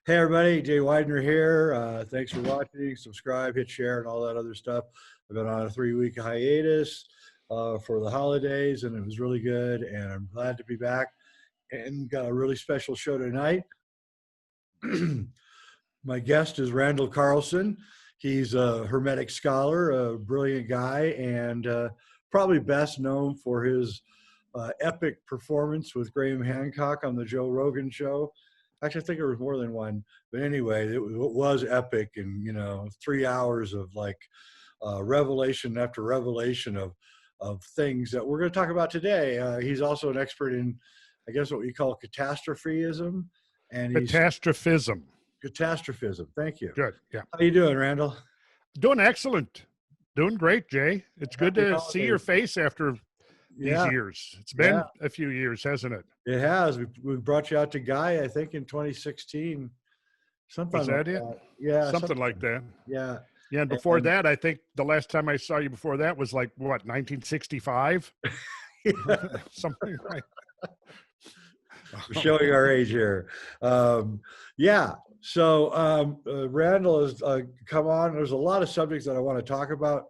Hey everybody, Jay Weidner here. Thanks for watching, subscribe, hit share, and all that other stuff. I've been on a 3-week hiatus for the holidays, and it was really good, and I'm glad to be back. And got a really special show tonight. My guest is Randall Carlson. He's a Hermetic scholar, a brilliant guy, and probably best known for his epic performance with Graham Hancock on the Joe Rogan show. Actually, I think there was more than one, but anyway, it was epic, and 3 hours of like revelation after revelation of things that we're going to talk about today. He's also an expert in, I guess, what we call catastrophism, and he's Catastrophism. Catastrophism. Thank you. Good. Yeah. How you doing, Randall? Doing excellent. Doing great, Jay. It's good Happy to holidays. see your face after these years. It's been a few years, hasn't it? It has. We brought you out to Guy, I think, in 2016. Something Was like that it? that. Yeah. Something like that. Yeah. Yeah, and before that, I think the last time I saw you before that was like, what, 1965? Something like that. We're showing our age here. Yeah. So Randall has come on. There's a lot of subjects that I want to talk about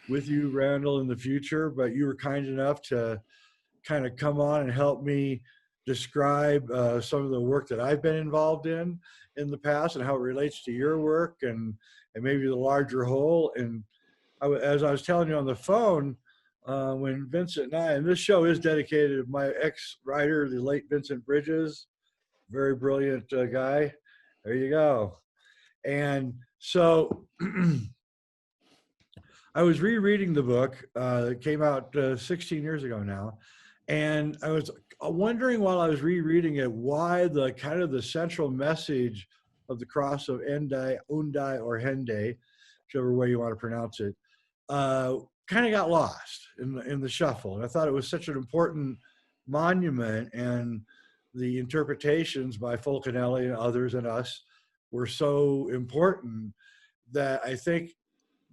with you, Randall, in the future, but you were kind enough to kind of come on and help me describe some of the work that I've been involved in the past and how it relates to your work and maybe the larger whole. And as I was telling you on the phone, when Vincent and I, and this show is dedicated to my ex-writer, the late Vincent Bridges, very brilliant guy. There you go. And so I was rereading the book that came out 16 years ago now. And I was wondering while I was rereading it, why the kind of the central message of the Cross of Hendaye, or Hendaye, whichever way you want to pronounce it, kind of got lost in the shuffle. And I thought it was such an important monument, and the interpretations by Fulcanelli and others and us were so important that I think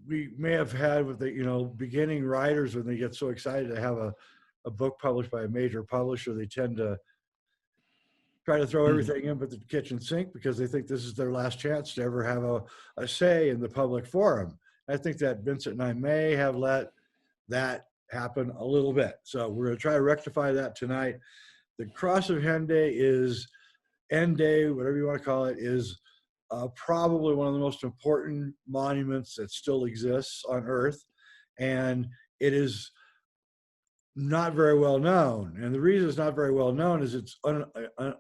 we may have had with the beginning writers, when they get so excited to have a book published by a major publisher, they tend to try to throw everything in but the kitchen sink because they think this is their last chance to ever have a say in the public forum. I think that Vincent and I may have let that happen a little bit. So we're going to try to rectify that tonight. The Cross of Hendaye is, Hendaye, whatever you want to call it, is probably one of the most important monuments that still exists on Earth. And it is not very well known. And the reason it's not very well known is it's an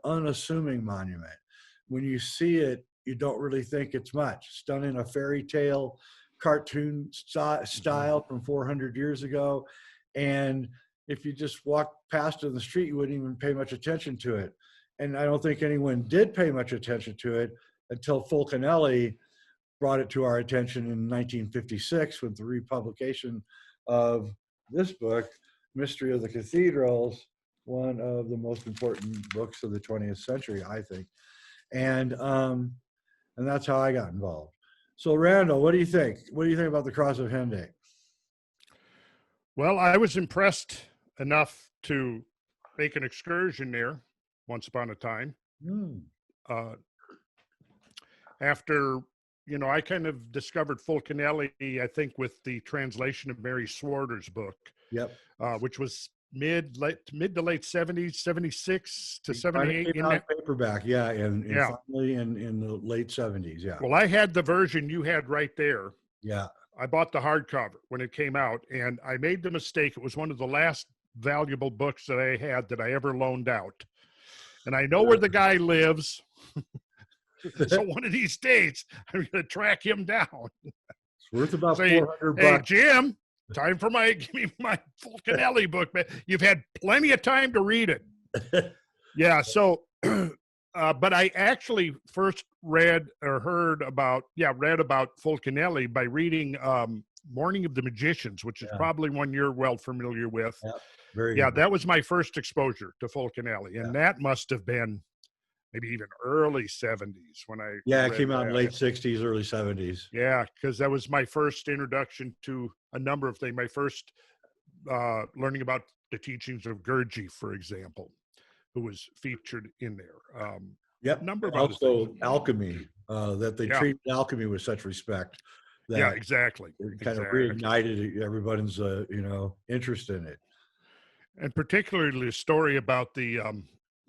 unassuming monument. When you see it, you don't really think it's much. It's done in a fairy tale cartoon style from 400 years ago. And if you just walk past it in the street, you wouldn't even pay much attention to it. And I don't think anyone did pay much attention to it until Fulcanelli brought it to our attention in 1956 with the republication of this book, Mystery of the Cathedrals, one of the most important books of the 20th century, I think. And that's how I got involved. So Randall, what do you think? What do you think about the Cross of Hendaye? Well, I was impressed enough to make an excursion there once upon a time. After, I kind of discovered Fulcanelli, I think, with the translation of Mary Swarter's book. Yep. Which was mid to late 70s, 76 to 78. In that paperback, yeah, and finally in the late 70s, yeah. Well, I had the version you had right there. Yeah. I bought the hardcover when it came out, and I made the mistake. It was one of the last valuable books that I had that I ever loaned out. And I know where the guy lives. So one of these days, I'm going to track him down. It's worth about say, $400. Hey, Jim, time for give me my Fulcanelli book, man. You've had plenty of time to read it. Yeah. So, but I actually first read about Fulcanelli by reading Morning of the Magicians, which is probably one you're well familiar with. Yeah, very good. That was my first exposure to Fulcanelli, and that must have been maybe even early 70s when I it came out in late 60s, early 70s. Yeah, because that was my first introduction to a number of things. My first learning about the teachings of Gurdjieff, for example, who was featured in there. Yep. number of other things. Also, alchemy, that they Yeah. treated alchemy with such respect Yeah, that exactly. it kind of Exactly. reignited everybody's, interest in it. And particularly the story about the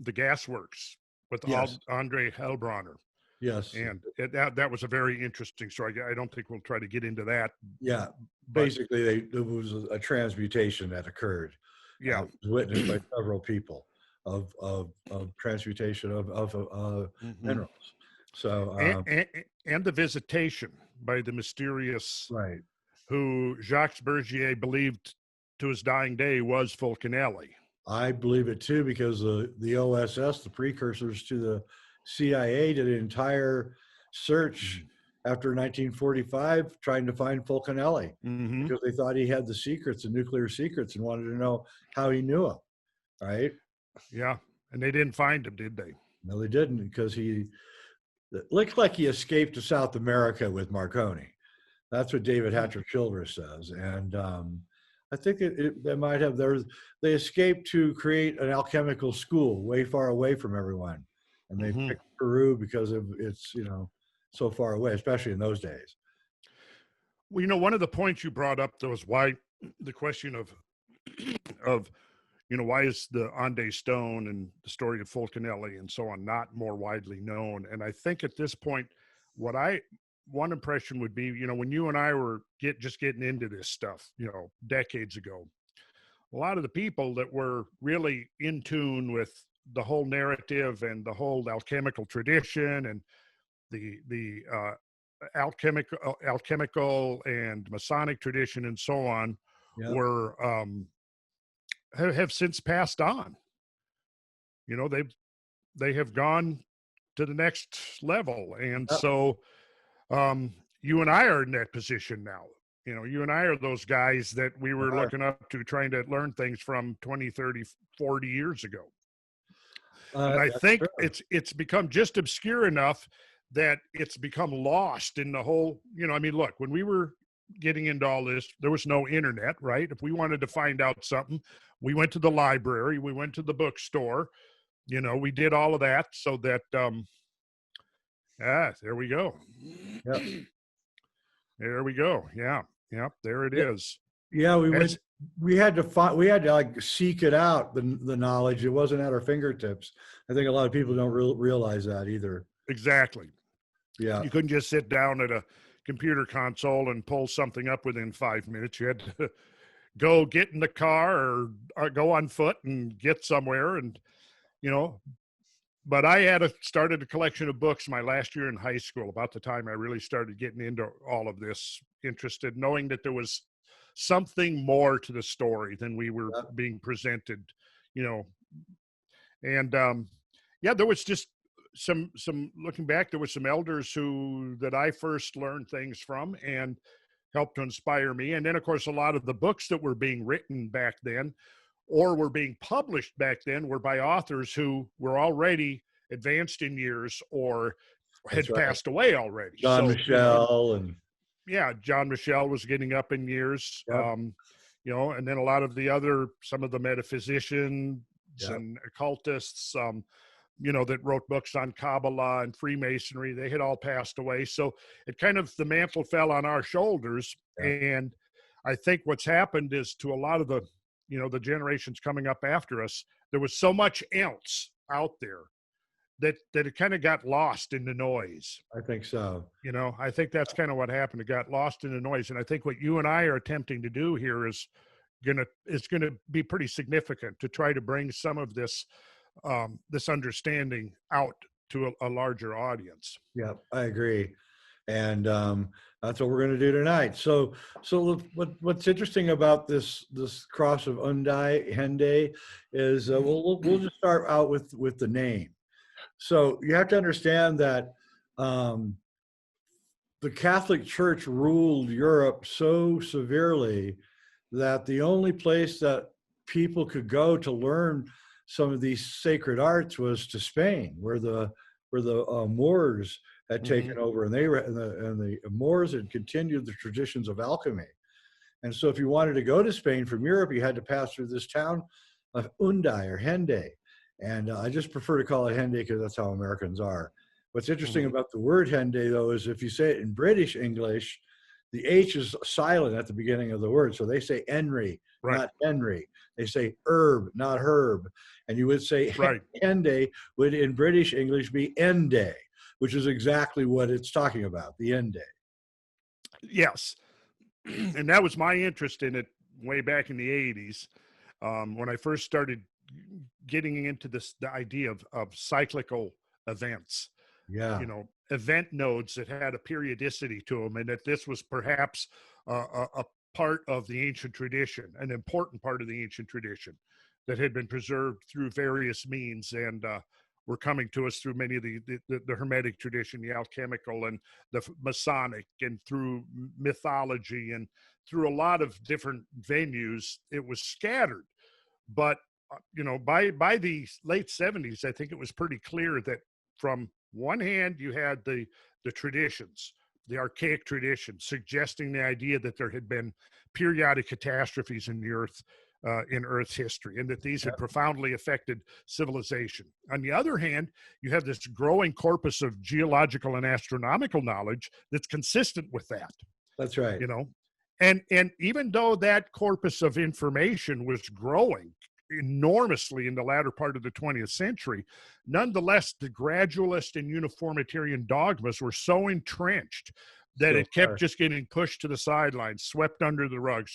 gasworks with Yes. Andre Hellbronner. Yes. And that was a very interesting story. I don't think we'll try to get into that. Yeah. But Basically, it was a transmutation that occurred. yeah. It was witnessed by several people of transmutation of Mhm. minerals. So, And the visitation by the mysterious, right. who Jacques Bergier believed to his dying day was Fulcanelli. I believe it too, because the OSS, the precursors to the CIA, did an entire search after 1945 trying to find Fulcanelli Mm-hmm. because they thought he had the secrets, the nuclear secrets, and wanted to know how he knew them. Right? Yeah. And they didn't find him, did they? No, they didn't, because it looked like he escaped to South America with Marconi. That's what David Hatcher Childress says. And I think they might have, they escaped to create an alchemical school way far away from everyone. And they picked Peru because of it's, so far away, especially in those days. Well, one of the points you brought up, though, is why the question of why is the Hendaye Stone and the story of Fulcanelli and so on not more widely known? And I think at this point, one impression would be, when you and I were just getting into this stuff, decades ago, a lot of the people that were really in tune with the whole narrative and the whole alchemical tradition and the alchemical and Masonic tradition and so on were have since passed on. They have gone to the next level, and so you and I are in that position now. You and I are those guys that we were looking up to, trying to learn things from 20, 30, 40 years ago. And I think it's become just obscure enough that it's become lost in the whole, look, when we were getting into all this, there was no internet, right? If we wanted to find out something, we went to the library, we went to the bookstore, we did all of that so that, there we go. Yep. There we go. Yeah. Yep. There it is. Yeah. We had to like seek it out, the knowledge. It wasn't at our fingertips. I think a lot of people don't realize that either. Exactly. Yeah. You couldn't just sit down at a computer console and pull something up within 5 minutes. You had to go get in the car or go on foot and get somewhere. And, but I started a collection of books my last year in high school, about the time I really started getting into all of this, interested, knowing that there was something more to the story than we were being presented, and there was just some looking back, there were some elders that I first learned things from and helped to inspire me. And then, of course, a lot of the books that were being written back then or were being published back then were by authors who were already advanced in years or had passed away already. John Michel and John Michel was getting up in years. And then a lot of some of the metaphysicians and occultists, that wrote books on Kabbalah and Freemasonry, they had all passed away. So it kind of, the mantle fell on our shoulders. And I think what's happened is, to a lot of the, the generations coming up after us, there was so much else out there that it kind of got lost in the noise. I think so. I think that's kind of what happened. It got lost in the noise. And I think what you and I are attempting to do here is going to be pretty significant, to try to bring some of this, this understanding out to a larger audience. Yeah, I agree. And that's what we're going to do tonight. So what's interesting about this cross of Hendaye is we'll just start out with the name. So you have to understand that the Catholic Church ruled Europe so severely that the only place that people could go to learn some of these sacred arts was to Spain, where the Moors had taken over, and the Moors had continued the traditions of alchemy. And so if you wanted to go to Spain from Europe, you had to pass through this town of Hendaye. And I just prefer to call it Hendaye because that's how Americans are. What's interesting about the word Hendaye, though, is if you say it in British English, the H is silent at the beginning of the word. So they say Henry, Right. not Henry. They say herb, not herb. And you would say Right. Hendaye would in British English be Hendaye, which is exactly what it's talking about, the Hendaye. Yes. And that was my interest in it way back in the 80s, when I first started getting into the idea of cyclical events. Yeah. You know, event nodes that had a periodicity to them, and that this was perhaps a part of the ancient tradition, an important part of the ancient tradition that had been preserved through various means, and were coming to us through many of the Hermetic tradition, the alchemical and the Masonic, and through mythology, and through a lot of different venues. It was scattered, but you know, by the late 70s, I think it was pretty clear that from one hand, you had the traditions, the archaic traditions, suggesting the idea that there had been periodic catastrophes in the earth, in Earth's history, and that these had profoundly affected civilization. On the other hand, you have this growing corpus of geological and astronomical knowledge that's consistent with that. That's right. You know, and even though that corpus of information was growing enormously in the latter part of the 20th century, nonetheless, the gradualist and uniformitarian dogmas were so entrenched that it kept just getting pushed to the sidelines, swept under the rug,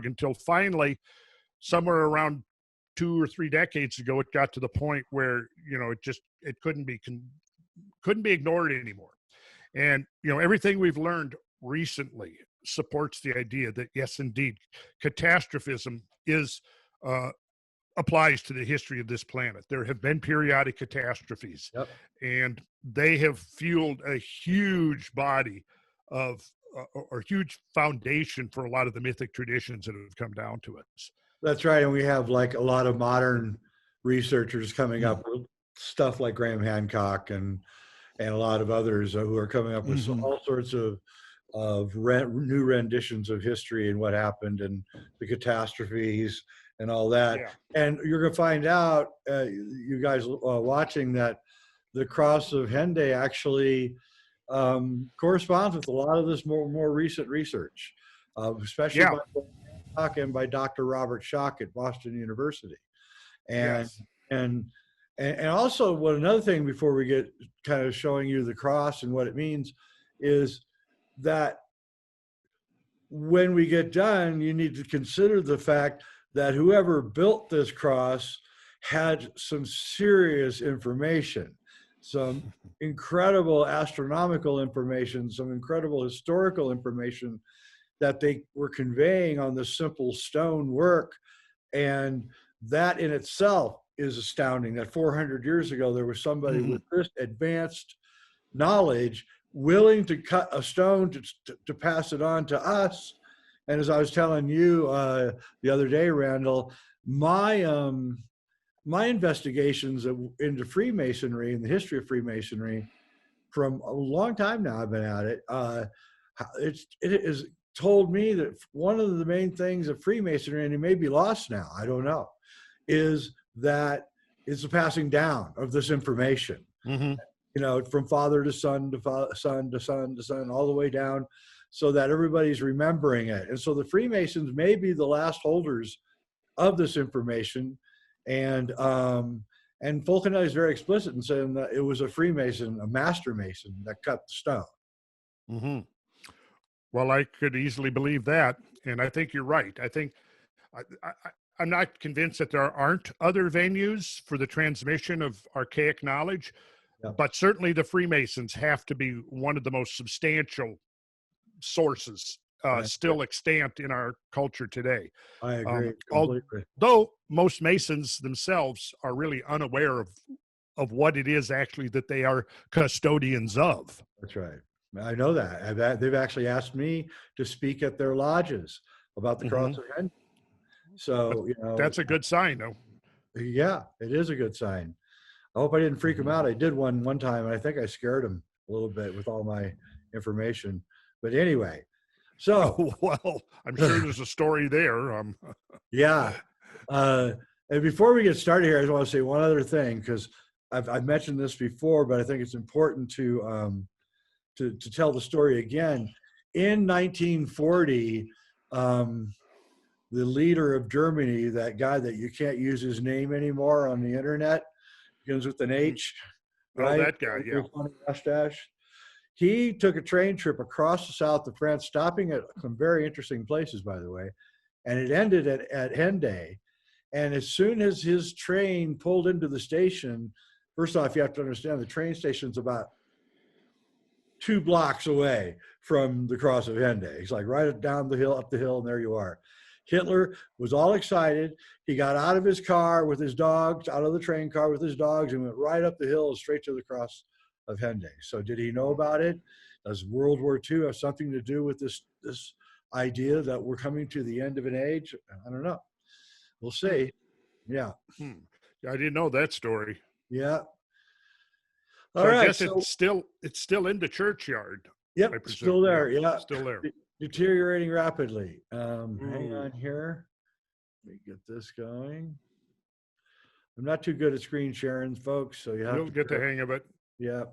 until finally, somewhere around 2 or 3 decades ago, it got to the point where, you know, it couldn't be ignored anymore. And, you know, everything we've learned recently supports the idea that, yes, indeed, catastrophism applies to the history of this planet. There have been periodic catastrophes, and they have fueled a huge body of, or huge foundation for a lot of the mythic traditions that have come down to us. That's right. And we have like a lot of modern researchers coming up with stuff like Graham Hancock and a lot of others who are coming up with all sorts of new renditions of history and what happened and the catastrophes and all that. And you're going to find out, you guys watching, that the Cross of Hendaye actually corresponds with a lot of this more recent research, especially by Hancock and by Dr. Robert Schoch at Boston University. And also, another thing before we get kind of showing you the cross and what it means is that when we get done, you need to consider the fact that whoever built this cross had some serious information, some incredible astronomical information, some incredible historical information that they were conveying on the simple stone work. And that in itself is astounding, that 400 years ago, there was somebody with this advanced knowledge willing to cut a stone to pass it on to us. And as I was telling you the other day, Randall, my investigations into Freemasonry and the history of Freemasonry, from a long time now I've been at it, it has told me that one of the main things of Freemasonry, and it may be lost now, I don't know, is that it's the passing down of this information. You know, from father to son to son to son to son, all the way down, so that everybody's remembering it. And so the Freemasons may be the last holders of this information. And Fulcanelli is very explicit in saying that it was a Freemason, a master mason, that cut the stone. Well, I could easily believe that. And I think you're right. I think I'm not convinced that there aren't other venues for the transmission of archaic knowledge, but certainly the Freemasons have to be one of the most substantial sources still extant in our culture today. I agree completely. Although most Masons themselves are really unaware of what it is actually that they are custodians of. That's right. I know that. They've actually asked me to speak at their lodges about the Cross of Hendaye. So, you know, that's a good sign, though. Yeah, it is a good sign. I hope I didn't freak them out. I did one time, and I think I scared them a little bit with all my information. But anyway, so well, I'm sure there's a story there. Yeah. And before we get started here, I just want to say one other thing, because I've mentioned this before, but I think it's important to tell the story again. In 1940, the leader of Germany, that guy that you can't use his name anymore on the internet, begins with an H, right? Oh, that guy, yeah. Mustache. He took a train trip across the south of France, stopping at some very interesting places, by the way, and it ended at Hendaye. And as soon as his train pulled into the station, first off, you have to understand the train station's about 2 blocks away from the Cross of Hendaye. It's like right down the hill, up the hill, and there you are. Hitler was all excited. He got out of his car with his dogs, out of the train car with his dogs, and went right up the hill straight to the Cross of Hendaye. So did he know about it? Does World War II have something to do with this idea that we're coming to the end of an age? I don't know. We'll see. Yeah. I didn't know that story. Yeah. So I guess it's still in the churchyard. Yep, still there. Yeah, still there. Deteriorating rapidly. Hang on here. Let me get this going. I'm not too good at screen sharing, folks, so you'll get the hang of it. Yeah,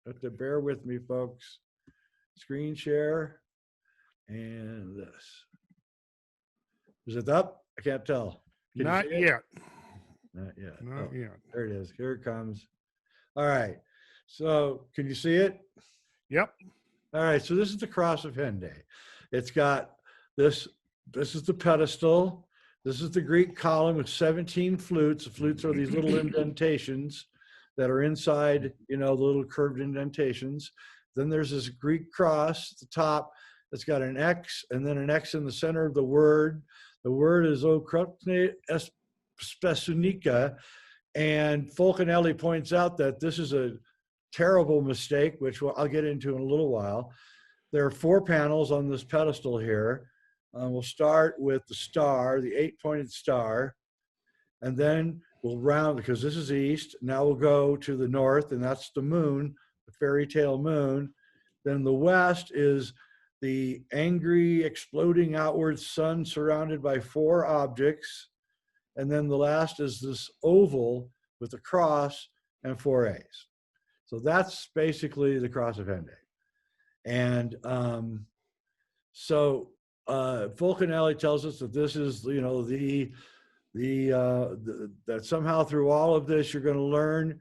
have to bear with me, folks. Screen share, and this. Is it up? I can't tell. Not yet. Not yet. Not yet. There it is. Here it comes. All right. So can you see it? Yep. All right. So this is the Cross of Hendaye. It's got this. This is the pedestal. This is the Greek column with 17 flutes. The flutes are these little indentations that are inside, the little curved indentations. Then there's this Greek cross at the top that's got an X and then an X in the center of the word. The word is Okrutne Spesunica. And Fulcanelli points out that this is a terrible mistake, which I'll get into in a little while. There are 4 panels on this pedestal here. We'll start with the star, the 8-pointed star, and then we'll round, because this is east. Now we'll go to the north, and that's the moon, the fairy tale moon. Then the west is the angry, exploding outward sun surrounded by 4 objects. And then the last is this oval with a cross and 4 A's. So that's basically the Cross of Hendaye. And Fulcanelli tells us that this is, that somehow through all of this, you're going to learn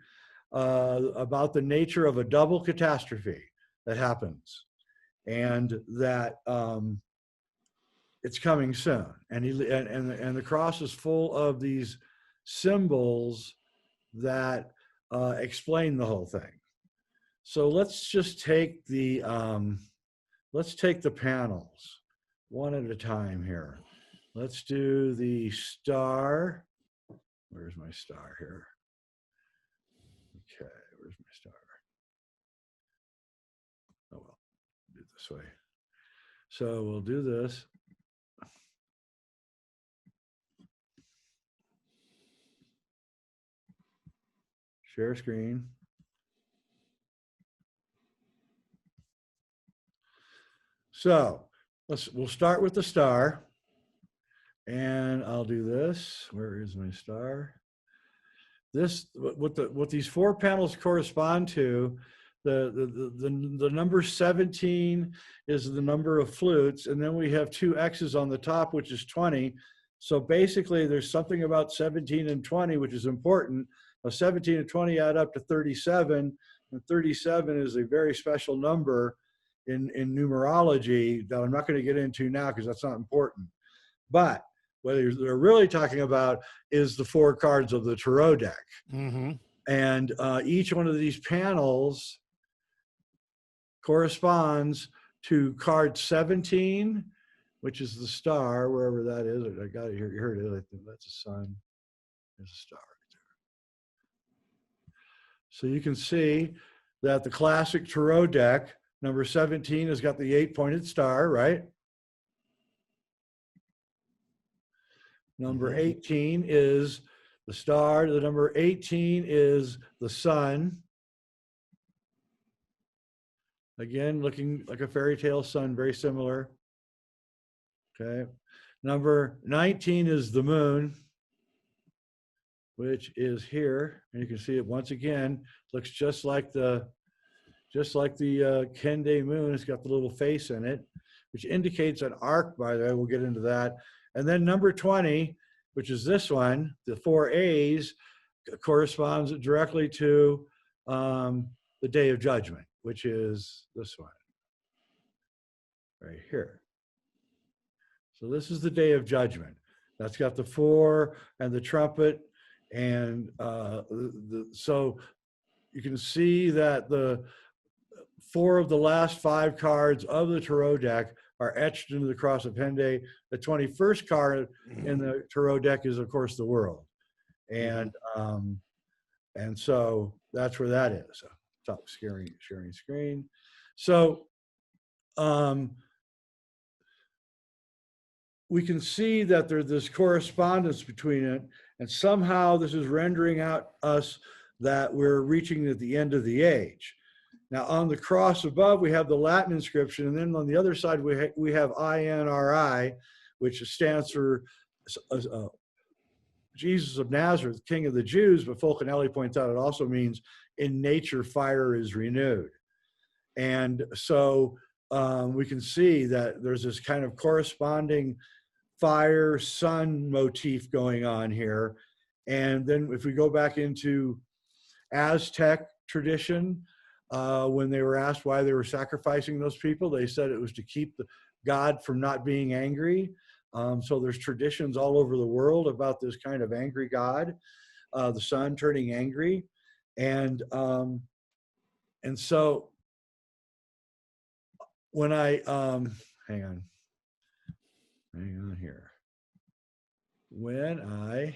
about the nature of a double catastrophe that happens, and that it's coming soon. And the cross is full of these symbols that explain the whole thing. So let's just take the panels one at a time here. Let's do the star. Where's my star here? Okay, where's my star? Oh well, do it this way. So we'll do this. Share screen. So we'll start with the star, and I'll do this. Where is my star? This, what these 4 panels correspond to, the number 17 is the number of flutes, and then we have 2 X's on the top, which is 20. So basically there's something about 17 and 20, which is important. Now 17 and 20 add up to 37, and 37 is a very special number in numerology that I'm not going to get into now because that's not important. But what they're really talking about is the 4 cards of the tarot deck. Mm-hmm. And each one of these panels corresponds to card 17, which is the star, wherever that is. I got it here. You heard it. I think that's a sun. There's a star right there. So you can see that the classic tarot deck, number 17, has got the 8-pointed star, right? Number 18 is the star. The number 18 is the sun. Again, looking like a fairy tale sun, very similar. Okay. Number 19 is the moon. which is here, and you can see it once again. Looks just like the Hendaye moon. It's got the little face in it, which indicates an arc, by the way. We'll get into that. And then number 20, which is this one, the 4 A's, corresponds directly to the Day of Judgment, which is this one right here. So this is the Day of Judgment. That's got the 4 and the trumpet. And so you can see that the 4 of the last 5 cards of the tarot deck are etched into the Cross of Hendaye. The 21st card in the tarot deck is, of course, the World. And so that's where that is. So, stop sharing screen. So we can see that there's this correspondence between it, and somehow this is rendering out us that we're reaching at the end of the age. Now, on the cross above, we have the Latin inscription, and then on the other side, we have INRI, which stands for Jesus of Nazareth, King of the Jews, but Fulcanelli points out it also means in nature, fire is renewed. And so we can see that there's this kind of corresponding fire sun motif going on here. And then if we go back into Aztec tradition, when they were asked why they were sacrificing those people, they said it was to keep the God from not being angry. So there's traditions all over the world about this kind of angry God, the sun turning angry. And so when I, hang on here. When I,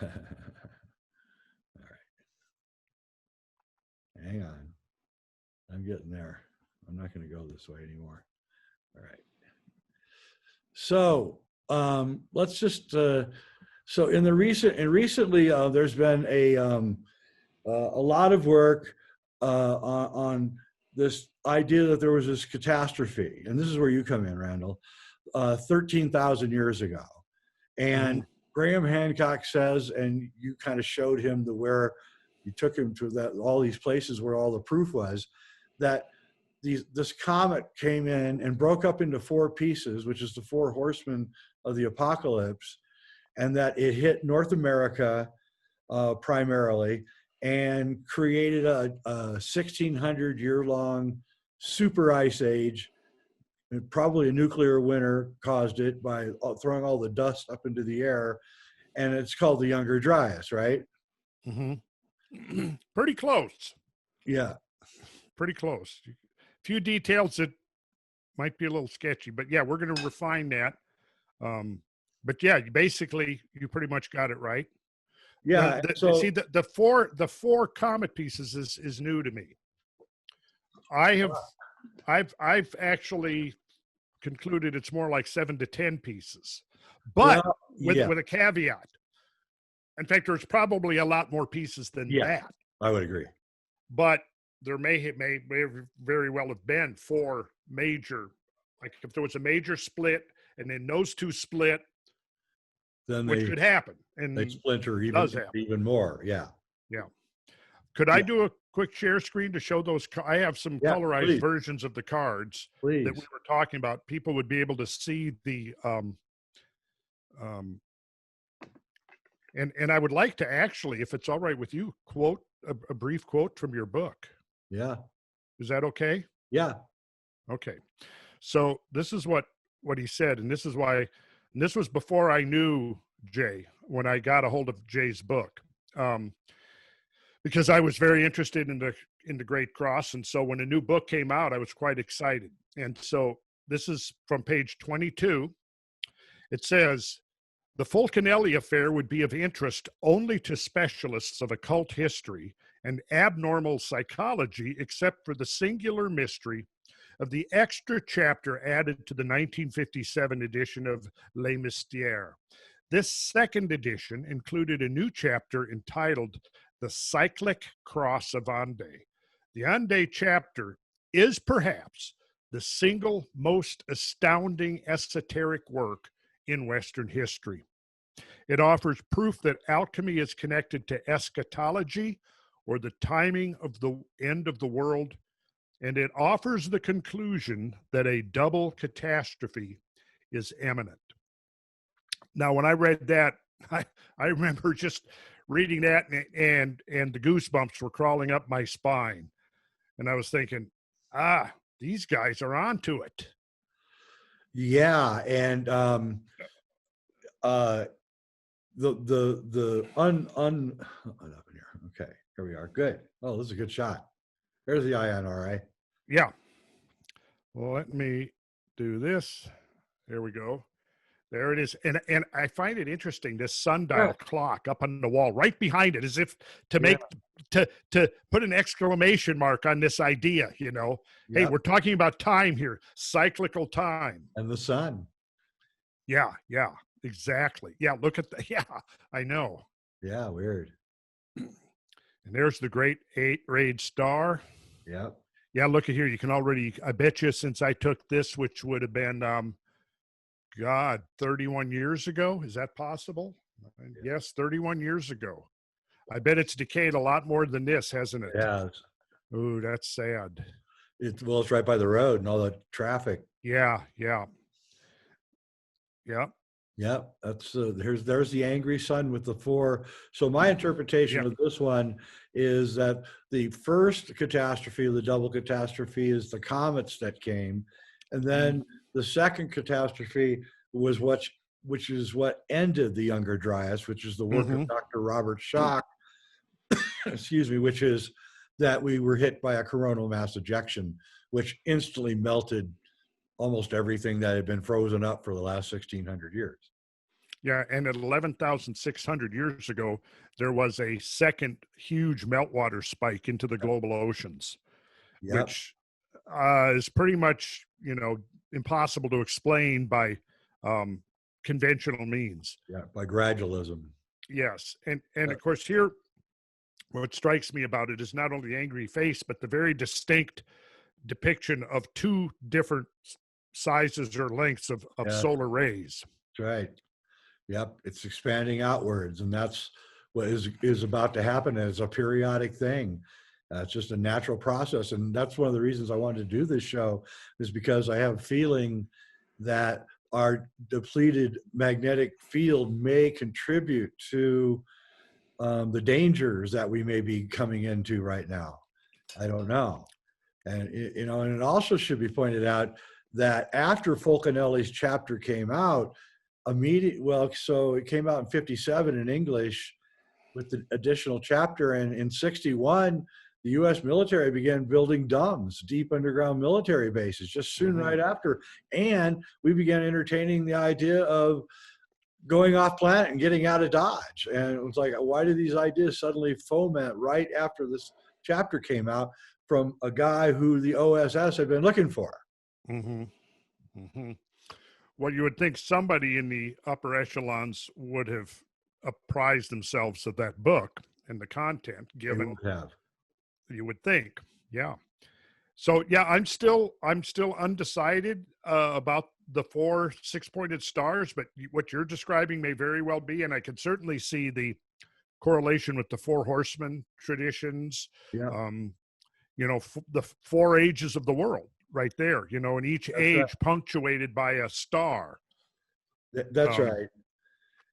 all right, hang on. I'm getting there. I'm not going to go this way anymore. All right. So let's just, so in the recently, there's been a lot of work on this idea that there was this catastrophe, and this is where you come in, Randall, 13,000 years ago. And Graham Hancock says, and you kind of showed him where you took him to that, all these places where all the proof was, that this comet came in and broke up into 4 pieces, which is the 4 horsemen of the apocalypse, and that it hit North America primarily and created a 1,600-year-long super ice age. And probably a nuclear winter caused it by throwing all the dust up into the air, and it's called the Younger Dryas, right? Pretty close. Yeah. Pretty close. A few details that might be a little sketchy, but yeah, we're going to refine that. But yeah, basically, you pretty much got it right. Yeah. See, the four comet pieces is new to me. I've actually concluded it's more like 7 to 10 pieces, but with a caveat. In fact, there's probably a lot more pieces than that. I would agree. But there may very well have been 4 major, like if there was a major split and then those 2 split, then which could happen. And they splinter even more. Yeah. Yeah. Could I do a quick share screen to show those? I have some colorized versions of the cards that we were talking about. People would be able to see the, and I would like to actually, if it's all right with you, quote a brief quote from your book. Yeah. Is that okay? Yeah. Okay. So this is what he said, and this is why, and this was before I knew Jay, when I got a hold of Jay's book. Because I was very interested in the Great Cross. And so when a new book came out, I was quite excited. And so this is from page 22. It says, the Fulcanelli affair would be of interest only to specialists of occult history and abnormal psychology, except for the singular mystery of the extra chapter added to the 1957 edition of Les Mystères. This second edition included a new chapter entitled The Cyclic Cross of Hendaye. The Hendaye chapter is perhaps the single most astounding esoteric work in Western history. It offers proof that alchemy is connected to eschatology, or the timing of the end of the world, and it offers the conclusion that a double catastrophe is imminent. Now, when I read that, I remember just reading that, and the goosebumps were crawling up my spine. And I was thinking, these guys are onto it. Yeah, and the hold up in here. Okay, here we are. Good. Oh, this is a good shot. There's the INRA. Yeah. Well, let me do this. There we go. There it is. And I find it interesting, this sundial clock up on the wall right behind it, as if to make to put an exclamation mark on this idea, you know. Hey, we're talking about time here, cyclical time. And the sun. Yeah, exactly. Yeah, look at that. Yeah, I know. Yeah, weird. And there's the great 8-rayed star. Yep. Yeah, look at here. You can already, I bet you, since I took this, which would have been 31 years ago. Is that possible? Yeah. Yes, 31 years ago. I bet it's decayed a lot more than this, hasn't it? Yeah. Ooh, that's sad. It's right by the road and all the traffic. Yeah. That's there's the angry sun with the 4. So my interpretation of this one is that the first catastrophe, the double catastrophe, is the comets that came, and then the second catastrophe was which is what ended the Younger Dryas, which is the work of Dr. Robert Schoch, excuse me, which is that we were hit by a coronal mass ejection, which instantly melted almost everything that had been frozen up for the last 1,600 years. Yeah, and at 11,600 years ago, there was a second huge meltwater spike into the global oceans, which is pretty much, impossible to explain by conventional means. Yeah, by gradualism. Yes, and of course here, what strikes me about it is not only the angry face, but the very distinct depiction of 2 different sizes or lengths of solar rays. That's right. Yep, it's expanding outwards, and that's what is about to happen as a periodic thing. It's just a natural process, and that's one of the reasons I wanted to do this show, is because I have a feeling that our depleted magnetic field may contribute to the dangers that we may be coming into right now. I don't know. And and it also should be pointed out that after Fulcanelli's chapter came out, so it came out in 57 in English with the additional chapter, and in 61, the U.S. military began building DUMBs, deep underground military bases, just soon right after. And we began entertaining the idea of going off planet and getting out of Dodge. And it was like, why do these ideas suddenly foment right after this chapter came out from a guy who the OSS had been looking for? Well, you would think somebody in the upper echelons would have apprised themselves of that book and the content, given you would think. Yeah. So yeah, I'm still undecided about the 4 6-pointed stars, but what you're describing may very well be, and I can certainly see the correlation with the 4 horsemen traditions. The 4 ages of the world right there, and each age punctuated by a star. That's right.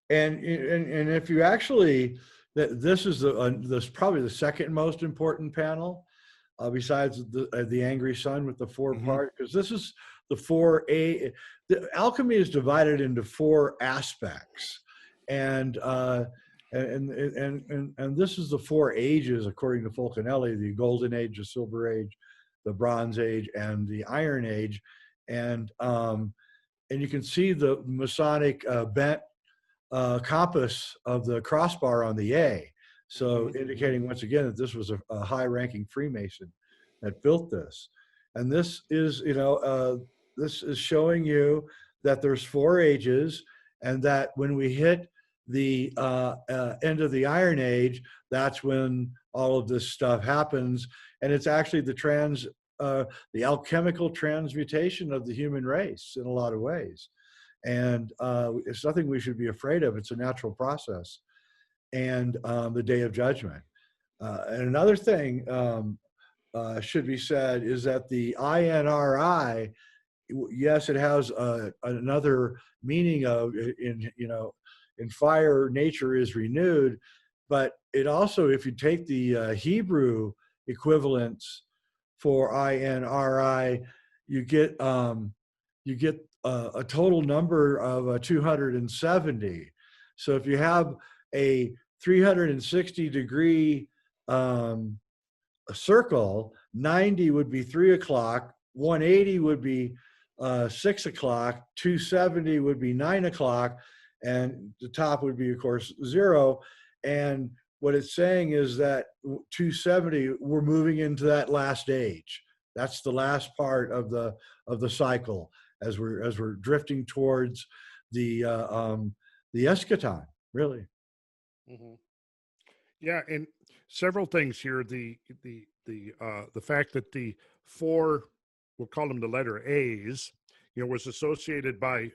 And if you actually, this is probably the second most important panel, besides the angry sun with the 4 part, because this is the 4A. The alchemy is divided into 4 aspects, and this is the 4 ages according to Fulcanelli: the Golden Age, the Silver Age, the Bronze Age, and the Iron Age. And you can see the Masonic bent compass of the crossbar on the A. So indicating once again that this was a high-ranking Freemason that built this. And this is, this is showing you that there's 4 ages, and that when we hit the end of the Iron Age, that's when all of this stuff happens. And it's actually the alchemical transmutation of the human race in a lot of ways. and it's nothing we should be afraid of. It's a natural process. And the Day of Judgment. And another thing should be said is that the INRI, yes, it has another meaning of in fire, nature is renewed, but it also, if you take the Hebrew equivalents for INRI, you get a total number of 270. So if you have a 360-degree circle, 90 would be 3 o'clock, 180 would be 6 o'clock, 270 would be 9 o'clock, and the top would be, of course, 0. And what it's saying is that 270, we're moving into that last age. That's the last part of the cycle as we're drifting towards the eschaton, really. Mm-hmm. Yeah, and several things here. The fact that the 4, we'll call them the letter A's, was associated by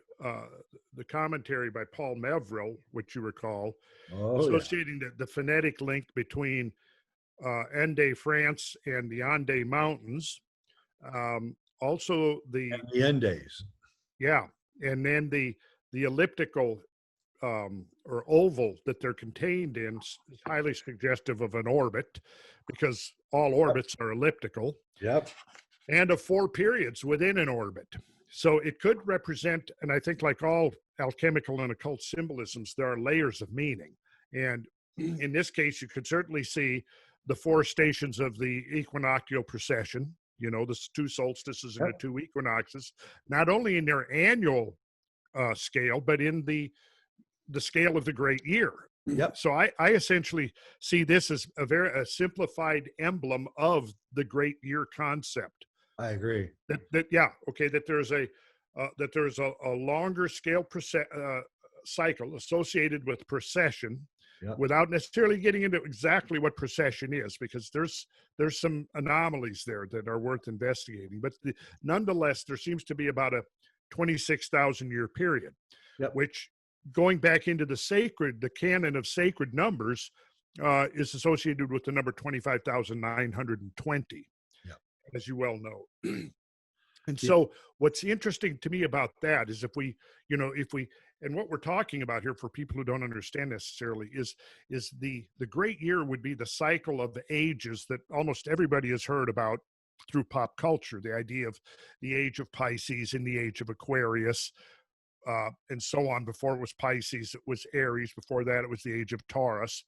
the commentary by Paul Mevrill, which you recall, associating the phonetic link between Hendaye, France, and the Hendaye Mountains. Also the Hendays. Yeah, and then the elliptical or oval that they're contained in is highly suggestive of an orbit, because all orbits are elliptical. Yep. And of 4 periods within an orbit. So it could represent, and I think like all alchemical and occult symbolisms, there are layers of meaning. And in this case, you could certainly see the 4 stations of the equinoctial precession, the 2 solstices and the 2 equinoxes, not only in their annual scale, but in the scale of the great year. Yep. So I essentially see this as a simplified emblem of the great year concept. I agree. That there's a longer scale cycle associated with precession, without necessarily getting into exactly what precession is, because there's some anomalies there that are worth investigating. But nonetheless, there seems to be about a 26,000 year period, which, going back into the canon of sacred numbers, is associated with the number 25,920, as you well know. And so what's interesting to me about that is if we, and what we're talking about here for people who don't understand necessarily is the great year would be the cycle of the ages that almost everybody has heard about through pop culture, the idea of the age of Pisces and the age of Aquarius, and so on. Before it was Pisces, it was Aries. Before that, it was the age of Taurus.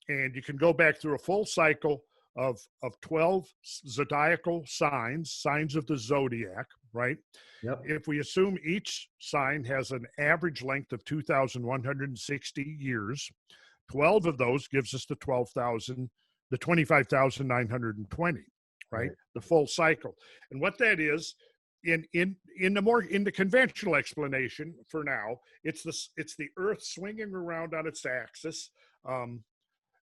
And you can go back through a full cycle of 12 zodiacal signs of the zodiac, right? Yep. If we assume each sign has an average length of 2,160 years, 12 of those gives us the 25,920, right? The full cycle. And what that is, in the conventional explanation for now, it's the Earth swinging around on its axis,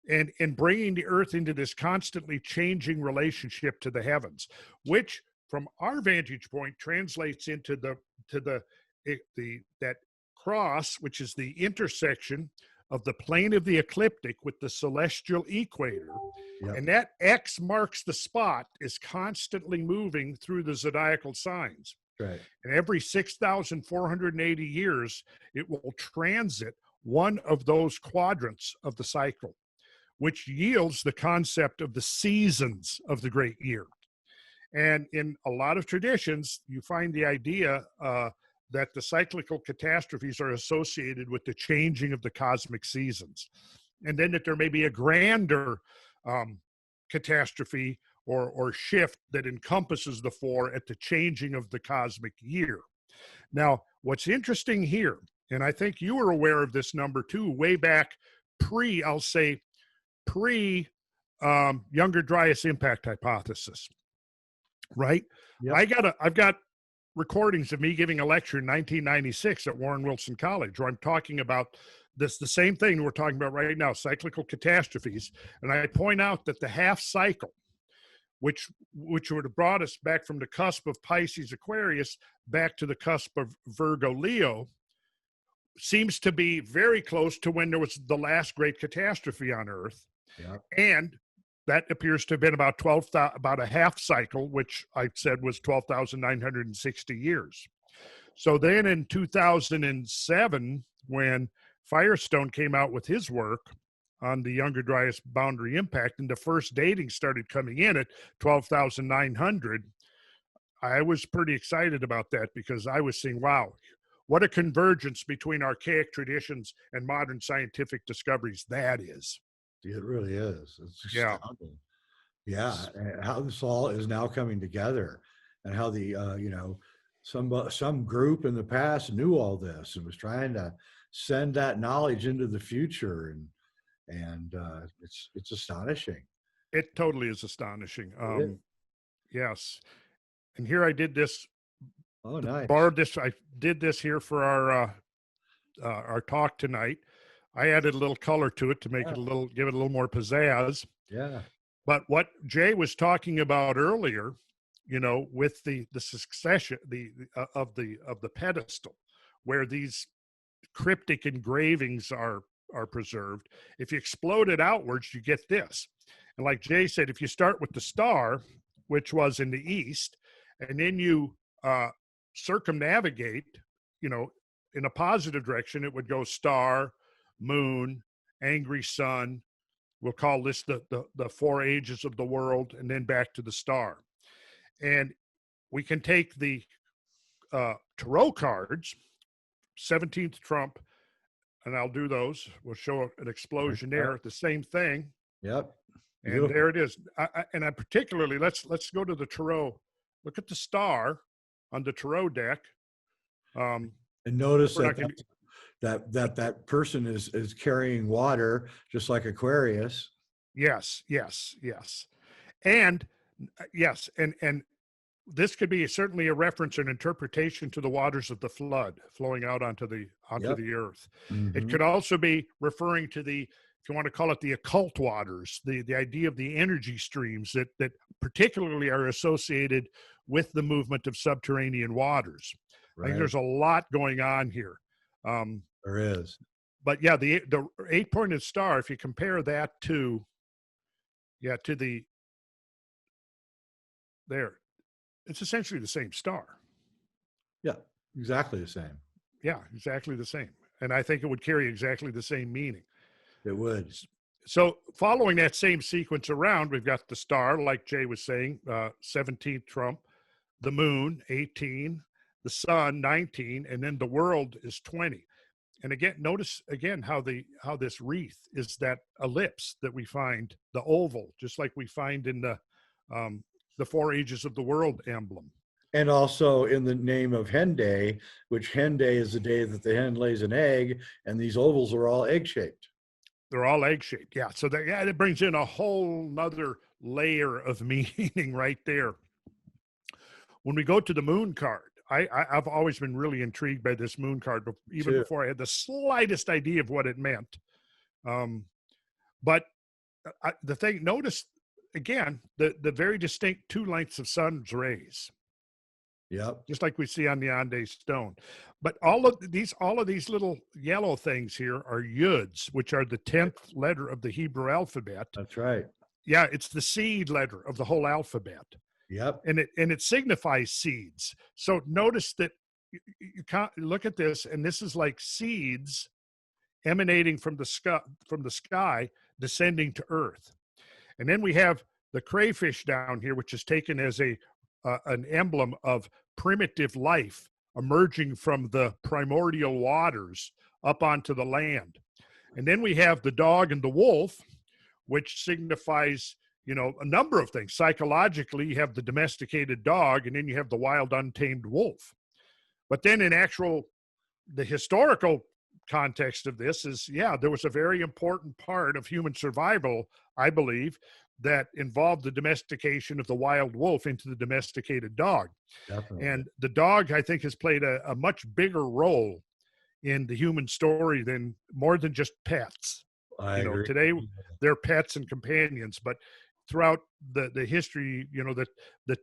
and bringing the Earth into this constantly changing relationship to the heavens, which, from our vantage point, translates into that cross, which is the intersection of the plane of the ecliptic with the celestial equator. And that X marks the spot, is constantly moving through the zodiacal signs. Right. And every 6,480 years, it will transit one of those quadrants of the cycle, which yields the concept of the seasons of the great year. And in a lot of traditions, you find the idea that the cyclical catastrophes are associated with the changing of the cosmic seasons. And then that there may be a grander catastrophe or shift that encompasses the 4 at the changing of the cosmic year. Now, what's interesting here, and I think you were aware of this number too, way back pre Younger Dryas impact hypothesis, right? Yep. I've got recordings of me giving a lecture in 1996 at Warren Wilson College, where I'm talking about the same thing we're talking about right now, cyclical catastrophes. And I point out that the half cycle, which would have brought us back from the cusp of Pisces Aquarius back to the cusp of Virgo Leo, seems to be very close to when there was the last great catastrophe on Earth. Yeah. And that appears to have been about about a half cycle, which I said was 12,960 years. So then in 2007, when Firestone came out with his work on the Younger Dryas boundary impact, and the first dating started coming in at 12,900, I was pretty excited about that, because I was seeing, wow, what a convergence between archaic traditions and modern scientific discoveries that is. It really is. It's Yeah. astounding. Yeah, and how this all is now coming together, and how the some group in the past knew all this and was trying to send that knowledge into the future, and it's astonishing. It totally is astonishing. It is. Yes. And here I did this, Oh, nice. borrowed this. I did this here for our talk tonight. I added a little color to it to make it give it a little more pizzazz. Yeah. But what Jay was talking about earlier, with the succession of the pedestal, where these cryptic engravings are preserved, if you explode it outwards, you get this. And like Jay said, if you start with the star, which was in the east, and then you circumnavigate, in a positive direction, it would go star, moon, angry sun. We'll call this the four ages of the world, and then back to the star. And we can take the tarot cards, 17th trump, and I'll do those. We'll show an explosion there, the same thing. Yep. And Beautiful. there it is. I particularly, let's go to the tarot. Look at the star on the tarot deck. And notice that person is carrying water, just like Aquarius. Yes. And yes, and this could be certainly a reference and interpretation to the waters of the flood flowing out onto the earth. Mm-hmm. It could also be referring to the, if you want to call it, the occult waters, the idea of the energy streams that particularly are associated with the movement of subterranean waters. Right. I think there's a lot going on here. There is. But yeah, the 8-pointed star, if you compare that to there, it's essentially the same star. Yeah, exactly the same. Yeah, exactly the same. And I think it would carry exactly the same meaning. It would. So following that same sequence around, we've got the star, like Jay was saying, 17th trump, the moon, 18, the sun, 19, and then the world is 20. And again, notice again how this wreath is that ellipse that we find, the oval, just like we find in the four ages of the world emblem. And also in the name of Hendaye, which Hendaye is the day that the hen lays an egg, and these ovals are all egg-shaped. They're all egg-shaped, yeah. So that brings in a whole nother layer of meaning right there. When we go to the moon card, I've always been really intrigued by this moon card, even before I had the slightest idea of what it meant. But the thing, notice again, the very distinct two lengths of sun's rays. Yep. Just like we see on the Hendaye Stone. But all of these little yellow things here are yuds, which are the 10th letter of the Hebrew alphabet. That's right. Yeah, it's the seed letter of the whole alphabet. Yep. And it signifies seeds. So notice that you can't look at this, and this is like seeds emanating from the sky descending to earth. And then we have the crayfish down here, which is taken as an emblem of primitive life emerging from the primordial waters up onto the land. And then we have the dog and the wolf, which signifies, a number of things. Psychologically, you have the domesticated dog, and then you have the wild, untamed wolf. But then in the historical context of this is, there was a very important part of human survival, I believe, that involved the domestication of the wild wolf into the domesticated dog. Definitely. And the dog, I think, has played a much bigger role in the human story more than just pets. I agree. Today they're pets and companions, but throughout the history, the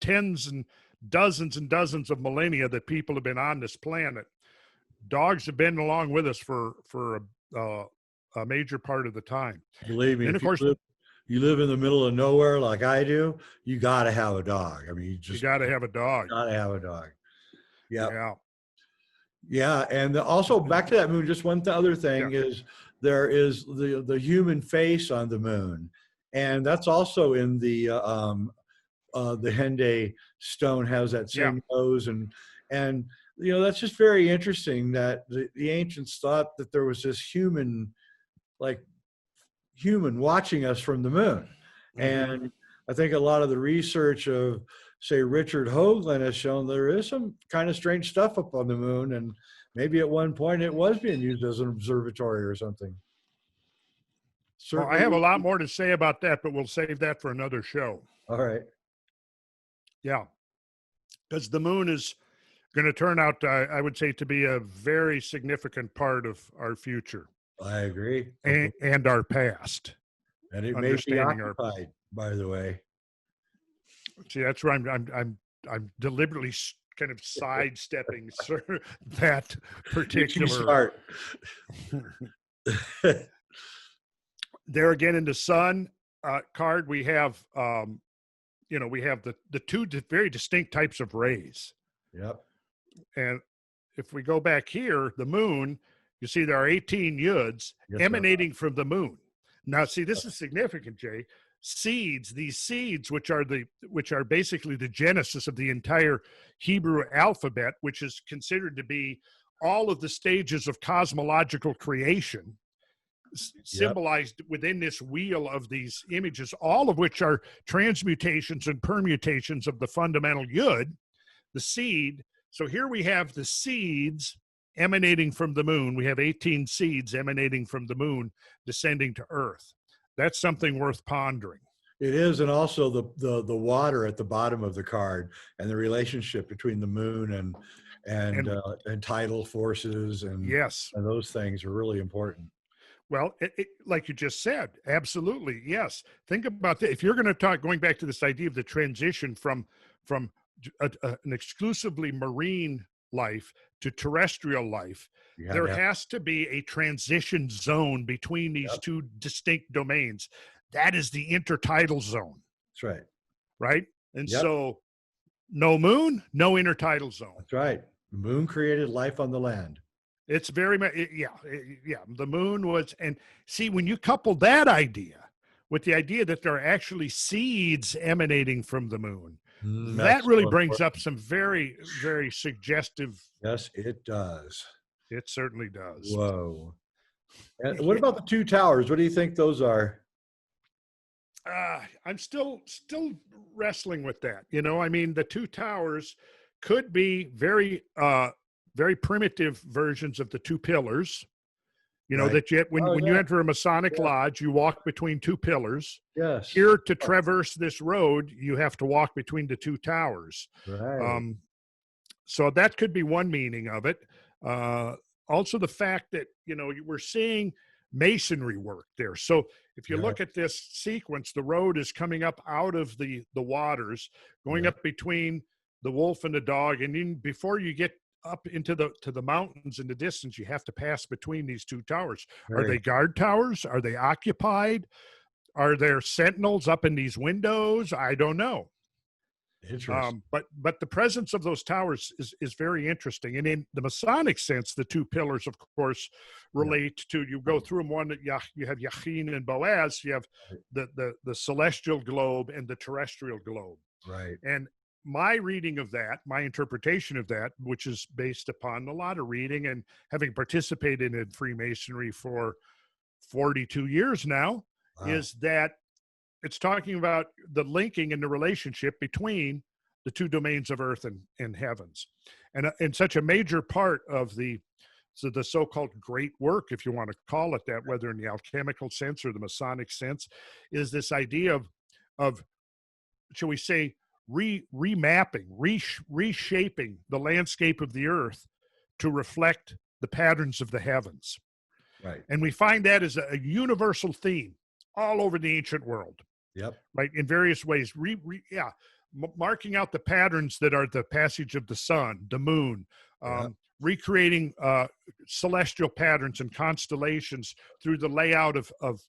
tens and dozens of millennia that people have been on this planet, dogs have been along with us for a major part of the time. Believe me, And if of course, you live in the middle of nowhere like I do, you got to have a dog. I mean, you you just got to have a dog. got to have a dog. Yep. Yeah. Yeah, and also back to that moon. Just one other thing is there is the human face on the moon, and that's also in the Hendaye Stone has that same nose, and you know, that's just very interesting that the ancients thought that there was this human watching us from the moon. And I think a lot of the research of, say, Richard Hoagland has shown there is some kind of strange stuff up on the moon, and maybe at one point it was being used as an observatory or something. Well, I have a lot more to say about that, but we'll save that for another show. All right. Yeah, because the moon is going to turn out, I would say, to be a very significant part of our future. I agree. And our past. And it may be occupied, by the way. See, that's where I'm deliberately kind of sidestepping that particular. There again in the sun card, we have we have the two very distinct types of rays. Yep. And if we go back here, the moon, you see there are 18 yuds emanating from the moon. Now, see, this is significant, Jay. These seeds, which are basically the genesis of the entire Hebrew alphabet, which is considered to be all of the stages of cosmological creation, symbolized within this wheel of these images, all of which are transmutations and permutations of the fundamental yud, the seed. So here we have the seeds emanating from the moon. We have 18 seeds emanating from the moon descending to Earth. That's something worth pondering. It is, and also the water at the bottom of the card and the relationship between the moon and tidal forces and those things are really important. Well, like you just said, absolutely, yes. Think about that. If you're going to talk, going back to this idea of the transition from an exclusively marine life to terrestrial life, there has to be a transition zone between these two distinct domains. That is the intertidal zone. That's right. Right? And so no moon, no intertidal zone. That's right. The moon created life on the land. It's very much, the moon was, and see, when you couple that idea with the idea that there are actually seeds emanating from the moon, that really brings up some very, very suggestive. Yes, it does. It certainly does. Whoa. And what about the two towers? What do you think those are? I'm still wrestling with that. You know, I mean, the two towers could be very primitive versions of the two pillars. You know, that when you enter a Masonic lodge, you walk between two pillars. Yes. Here, to traverse this road, you have to walk between the two towers. Right. So that could be one meaning of it. Also, the fact that, we're seeing masonry work there. So if you look at this sequence, the road is coming up out of the waters, going up between the wolf and the dog. And then before you get up into the mountains in the distance, you have to pass between these two towers. Right. Are they guard towers? Are they occupied? Are there sentinels up in these windows? I don't know. Interesting. But the presence of those towers is very interesting. And in the Masonic sense, the two pillars, of course, relate to, you go through them, one, you have Yachin and Boaz, you have the celestial globe and the terrestrial globe. Right. And my reading of that, my interpretation of that, which is based upon a lot of reading and having participated in Freemasonry for 42 years now, is that it's talking about the linking and the relationship between the two domains of earth and heavens. And such a major part of the so-called great work, if you want to call it that, whether in the alchemical sense or the Masonic sense, is this idea of shall we say, remapping, reshaping the landscape of the earth to reflect the patterns of the heavens. Right. And we find that as a universal theme all over the ancient world. Yep. Right. In various ways. Marking out the patterns that are the passage of the sun, the moon, recreating celestial patterns and constellations through the layout of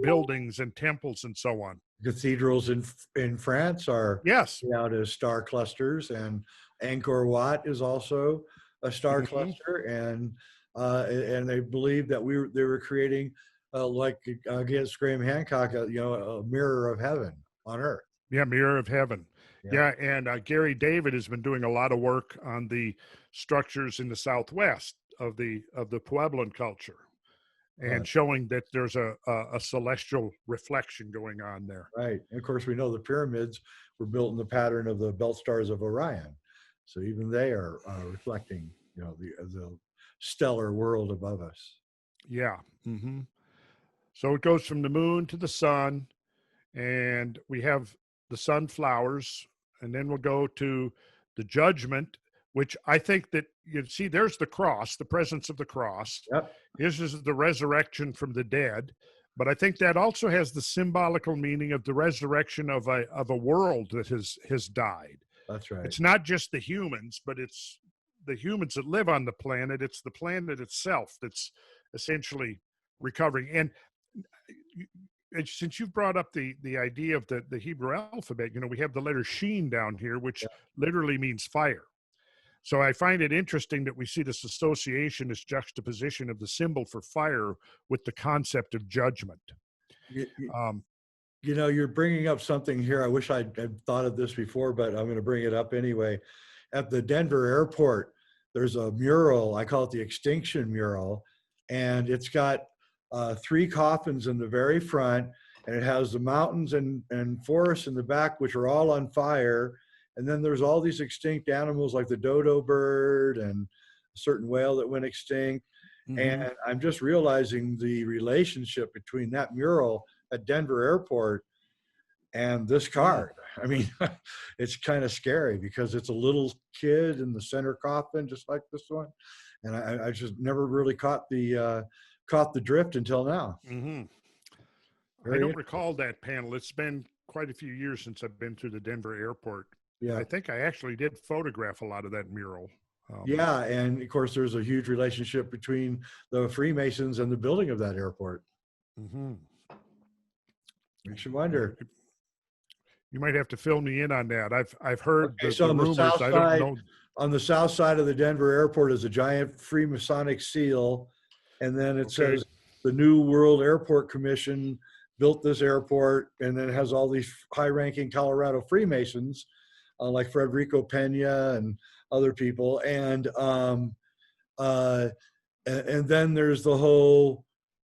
buildings and temples and so on. Cathedrals in France are Yes. laid out as star clusters, and Angkor Wat is also a star Mhm. cluster, and they believe that they were creating like against Graham Hancock, a mirror of heaven on earth. Yeah, mirror of heaven. Yeah. Yeah, and Gary David has been doing a lot of work on the structures in the Southwest of the Puebloan culture, and showing that there's a celestial reflection going on there. Right. And of course, we know the pyramids were built in the pattern of the belt stars of Orion. So even they are reflecting, the stellar world above us. Yeah. Hmm. So it goes from the moon to the sun, and we have the sunflowers, and then we'll go to the judgment, which I think that you see there's the cross, the presence of the cross. Yep. This is the resurrection from the dead. But I think that also has the symbolical meaning of the resurrection of a world that has died. That's right. It's not just the humans, but it's the humans that live on the planet. It's the planet itself that's essentially recovering. And since you've brought up the idea of the Hebrew alphabet, we have the letter Sheen down here, which literally means fire. So I find it interesting that we see this association, this juxtaposition of the symbol for fire with the concept of judgment. You're bringing up something here. I wish I'd thought of this before, but I'm going to bring it up anyway. At the Denver airport, there's a mural. I call it the Extinction Mural. And it's got 3 coffins in the very front, and it has the mountains and forests in the back, which are all on fire. And then there's all these extinct animals like the dodo bird and a certain whale that went extinct. Mm-hmm. And I'm just realizing the relationship between that mural at Denver Airport and this card. I mean, it's kind of scary because it's a little kid in the center coffin, just like this one. And I just never really caught the drift until now. Mm-hmm. I don't recall that panel. It's been quite a few years since I've been through the Denver airport. Yeah, I think I actually did photograph a lot of that mural. Yeah, and of course, there's a huge relationship between the Freemasons and the building of that airport. Mm-hmm. Makes you wonder. You might have to fill me in on that. I've heard the on rumors. The south I side, don't know. On the south side of the Denver airport is a giant Freemasonic seal, and then it says the New World Airport Commission built this airport, and then it has all these high-ranking Colorado Freemasons, like Federico Pena and other people, and then there's the whole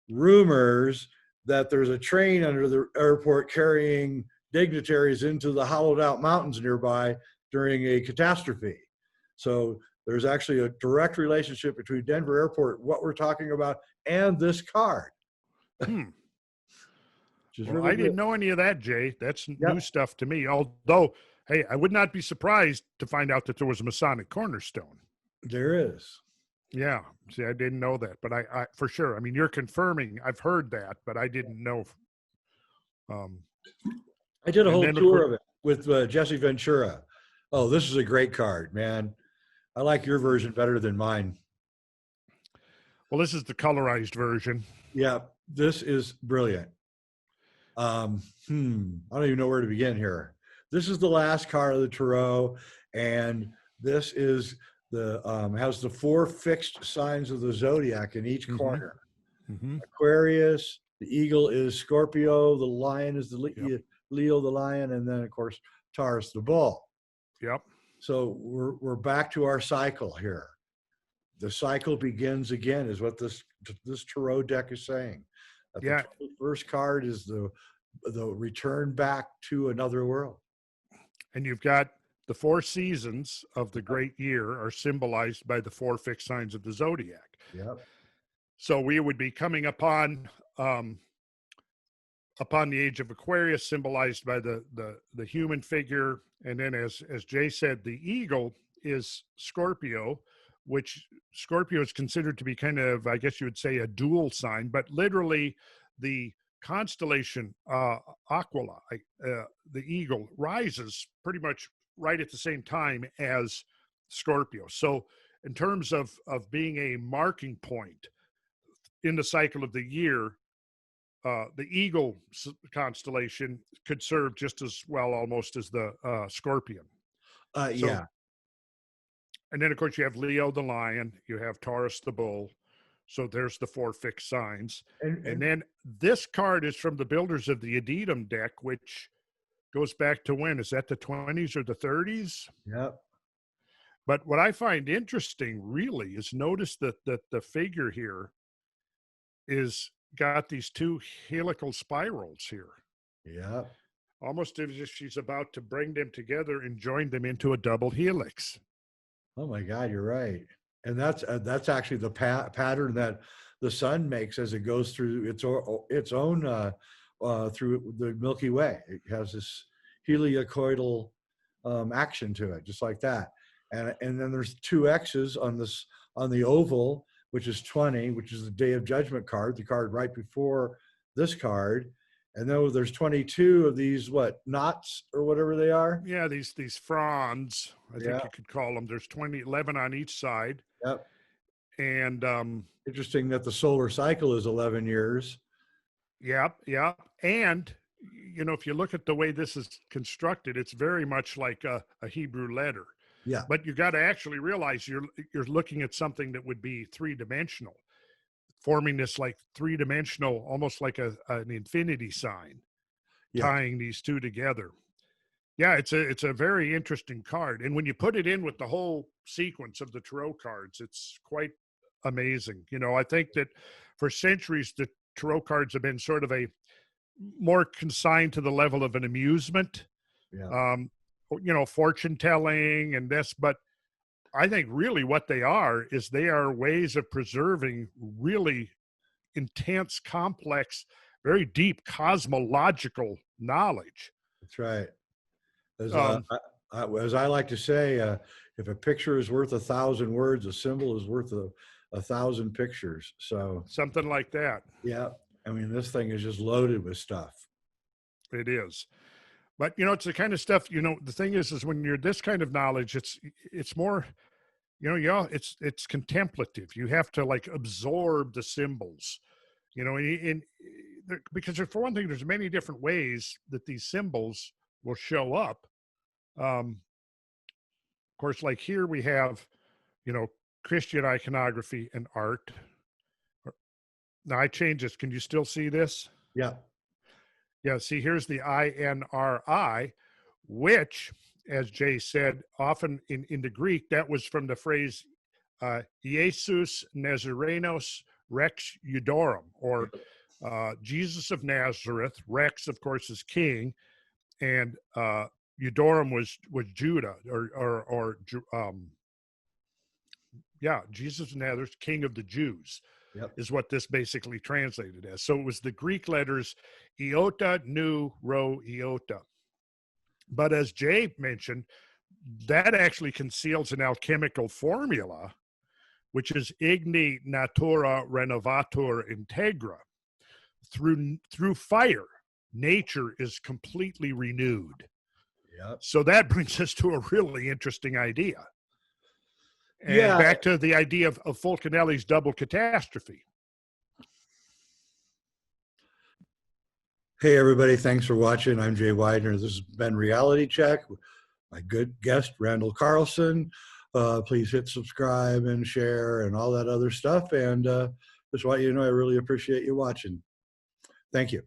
rumors that there's a train under the airport carrying dignitaries into the hollowed-out mountains nearby during a catastrophe. So there's actually a direct relationship between Denver Airport, what we're talking about, and this card. Well, really I didn't know any of that, Jay. That's new stuff to me. Although, hey, I would not be surprised to find out that there was a Masonic cornerstone. There is. Yeah. See, I didn't know that, but I for sure. I mean, you're confirming. I've heard that, but I didn't know. I did a whole tour of it with Jesse Ventura. Oh, this is a great card, man. I like your version better than mine. Well, this is the colorized version. Yeah, this is brilliant. I don't even know where to begin here. This is the last card of the tarot, and this is has the 4 fixed signs of the zodiac in each corner. Mm-hmm. Aquarius, the eagle is Scorpio, the lion is the Leo, the lion, and then of course Taurus, the bull. Yep. So we're back to our cycle here. The cycle begins again, is what this tarot deck is saying. The first card is the return back to another world. And you've got the 4 seasons of the great year are symbolized by the 4 fixed signs of the zodiac. Yep. So we would be coming upon the age of Aquarius, symbolized by the human figure. And then as Jay said, the eagle is Scorpio, which Scorpio is considered to be kind of, I guess you would say, a dual sign, but literally the constellation Aquila, the eagle, rises pretty much right at the same time as Scorpio. So in terms of being a marking point in the cycle of the year, the Eagle constellation could serve just as well almost as the Scorpion. So, Yeah. and then of course you have Leo the Lion, you have Taurus the Bull. So there's the 4 fixed signs. And then this card is from the builders of the Addendum deck, which goes back to when? Is that the 20s or the 30s? Yep. But what I find interesting really is notice that the figure here is got these 2 helical spirals here. Yeah. Almost as if she's about to bring them together and join them into a double helix. Oh my God, you're right. And that's actually the pattern that the sun makes as it goes through its own through the Milky Way. It has this heliacoidal action to it, just like that. And then there's 2 X's on the oval, which is 20, which is the Day of Judgment card, the card right before this card. And then there's 22 of these, knots or whatever they are? Yeah, these fronds, I think you could call them. There's 11 on each side. Yep. And interesting that the solar cycle is 11 years. Yep. And, if you look at the way this is constructed, it's very much like a Hebrew letter. Yeah. But you got to actually realize you're looking at something that would be 3-dimensional, forming this like 3-dimensional, almost like an infinity sign, tying these 2 together. Yeah, it's a very interesting card. And when you put it in with the whole sequence of the tarot cards, it's quite amazing. I think that for centuries, the tarot cards have been sort of a more consigned to the level of an amusement, fortune telling and this, but I think really what they are ways of preserving really intense, complex, very deep cosmological knowledge. That's right. As I like to say, if a picture is worth 1,000 words, a symbol is worth 1,000 pictures. So something like that. Yeah. I mean, this thing is just loaded with stuff. It is. But, it's the kind of stuff, the thing is when you're this kind of knowledge, it's more, it's contemplative. You have to like absorb the symbols, because for one thing, there's many different ways that these symbols will show up. Of course, like here we have, Christian iconography and art. Now I changed this. Can you still see this? Yeah. Yeah. See, here's the INRI, which, as Jay said, often in the Greek, that was from the phrase Jesus Nazarenos Rex Eudorum, or Jesus of Nazareth. Rex, of course, is king, and Eudorum was Judah, Jesus of Nazareth, king of the Jews. Yep. Is what this basically translated as. So it was the Greek letters iota, nu, rho, iota. But as Jay mentioned, that actually conceals an alchemical formula, which is igni natura renovatur integra. Through fire, nature is completely renewed. Yep. So that brings us to a really interesting idea. And back to the idea of Fulcanelli's double catastrophe. Hey, everybody. Thanks for watching. I'm Jay Weidner. This has been Reality Check. My good guest, Randall Carlson. Please hit subscribe and share and all that other stuff. And just want you to know I really appreciate you watching. Thank you.